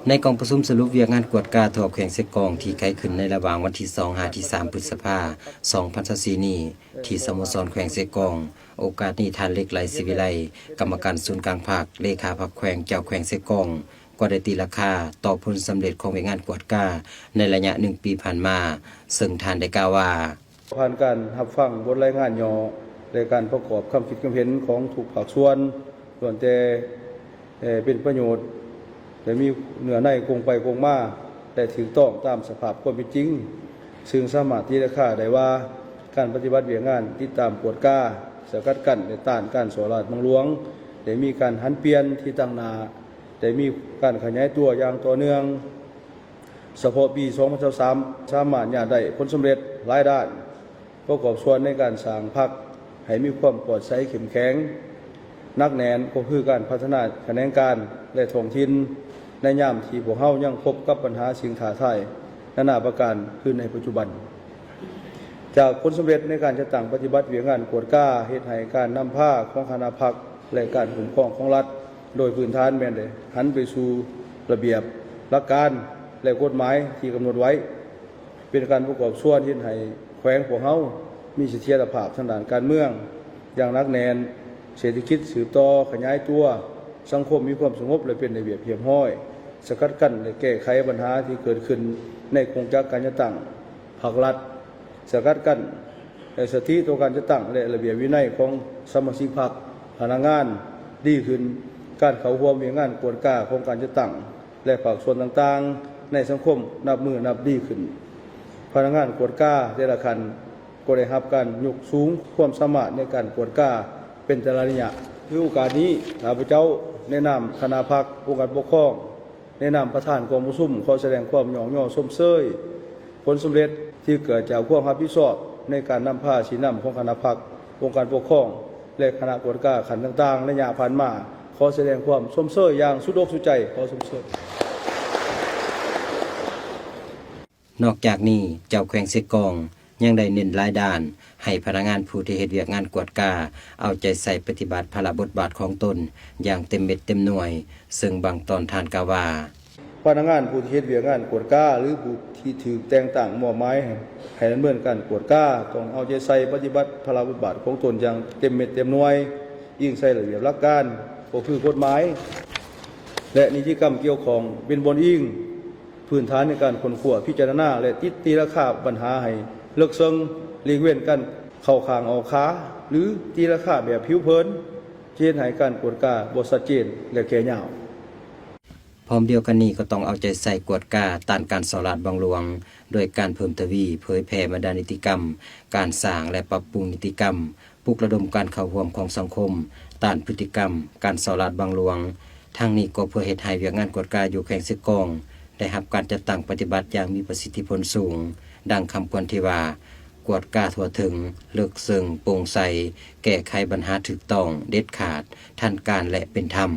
ในกองประชุมสรุปเวียกงานกวดกาทอบแข่งเสกองที่ไขขึ้นในระหว่างวันที่2 5 ที่ 3 พฤษภาคม 2024 นี้ที่สโมสรแขวงเสกองโอกาสนี้ทานเล็กไหลศิวิไลกรรมการศูนย์กลางภาคเลขาพรรคแขวงเจ้าแขวงเสกองก็ได้ตีราคาต่อผลสำเร็จของเวียกงานกวดกาในระยะ1 ปีผ่านมาซึ่งทานได้กล่าวว่าผ่านการรับฟังบทรายงานย่อในการประกอบคำคิดคำเห็นของทุกภาคส่วนส่วนแต่เป็นประโยชน์แต่มีเนื้อในคงไปคงมาแต่ถูกต้องตามสภาพความเป็นจริงซึ่งสามารถที่จะค่าได้ว่าการปฏิบัติเวียงงานติดตามกวดกาสกัดกั้นในต้านการส่อราษฎร์บังหลวงได้มีการหันเปลี่ยนที่ตั้งหน้าได้มีการขยายตัวอย่างต่อเนื่องเฉพาะปี2023สามารถได้ผลสำเร็จหลายด้านประกอบส่วนในการสร้างพรรคให้มีความปลอดภัยเข้มแข็งนักแน่นก็คือการพัฒนาแขนงการและท้องถิ่นในยามที่พวกเฮายังพบกับปัญหาสิ่งท้าทายนานาประการขึ้นในปัจจุบันจากผลสำเร็จในการจัดตั้งปฏิบัติเวียงงานกวดกาเฮ็ดให้การนำผ้าของคณะพรรคและการคุ้มครองของรัฐโดยพื้นฐานแม่นได้หันไปสู่ระเบียบหลักการและกฎหมายที่กำหนดไว้เป็นการประกอบส่วนเฮ็ดให้แขวงพวกเฮามีเสถียรภาพทางด้านการเมืองอย่างหนักแน่นเศรษฐกิจสืบต่อขยายตัวสังคมมีความสงบและเป็นระเบียบเรียบร้อยสกัดกั้นและแก้ไขปัญหาที่เกิดขึ้นในโครงการการจัดตั้งภาครัฐสกัดกั้นและสถิติต่อการจัดตั้งและระเบียบวินัยของสมาชิกพรรคพนักงานดีขึ้นการเข้าร่วมเวียงงานกวดกาของการจัดตั้งและภาคส่วนต่างๆในสังคมนับมือนับดีขึ้นพนักงานกวดกาแต่ละคันก็ได้รับการยกสูงความสามารถในการกวดกาเป็นแต่ละระยะถือโอกาสนี้ข้าพเจ้าแนะนำคณะพรรคองค์การปกครองแนะนำประธานกองประชุมขอแสดงความยอมย่อส้มเซยผลสำเร็จที่เกิดจากความรับผิดชอบในการนำผ้าชี้นำของคณะพรรคองค์การปกครองและคณะกวดกาขันต่างๆระยะผ่านมาขอแสดงความส้มเซยอย่างสุดอกสุดใจขอส้มเซยนอกจากนี้เจ้าแขวงเสกองยังได้เน้นรายด้านให้พนักงานผู้ที่เฮ็ดเวียกงานกวดกาเอาใจใส่ปฏิบัติภาระบทบาทของตนอย่างเต็มเม็ดเต็มหน่วยซึ่งบางตอนทานกล่าวว่าพนักงานผู้ที่เฮ็ดเวียกงานกวดกาหรือผู้ที่ถูกแต่งตั้งมอบหมายให้ดำเนินการกวดกาต้องเอาใจใส่ปฏิบัติภาระบทบาทของตนอย่างเต็มเม็ดเต็มหน่วยยิ่งใส่ระเบียบหลักการก็คือกฎหมายและนิติกรรมเกี่ยวของเป็นบนอิงพื้นฐานในการค้นคว้าพิจารณาและตีราคาปัญหาให้เลิกซึ่งหลีกเว้นกันเข้าข้างเอาขาหรือตีราคาแบบผิวเผินเช่นให้การกวดกาบ่ชัดเจนและแก่ยาวพร้อมเดียวกันนี้ก็ต้องเอาใจใส่กวดกาต้านการส่อราษฎร์บังหลวงโดยการเพิ่มทวีเผยแผ่บรรดานิติกรรมการสร้างและปรับปรุงนิติกรรมปลุกระดมการเข้าร่วมของสังคมต้านพฤติกรรมการส่อราษฎร์บังหลวงทั้งนี้ก็เพื่อเฮ็ดให้เวียกงานกวดกาอยู่แขวงเสกองได้รับการจัดตั้งปฏิบัติอย่างมีประสิทธิผลสูงดังคำควรที่ว่ากวดกาทั่วถึงเลิกซึ่งโปร่งใสแก้ไขปัญหาถูกต้องเด็ดขาดทันการและเป็นธรรม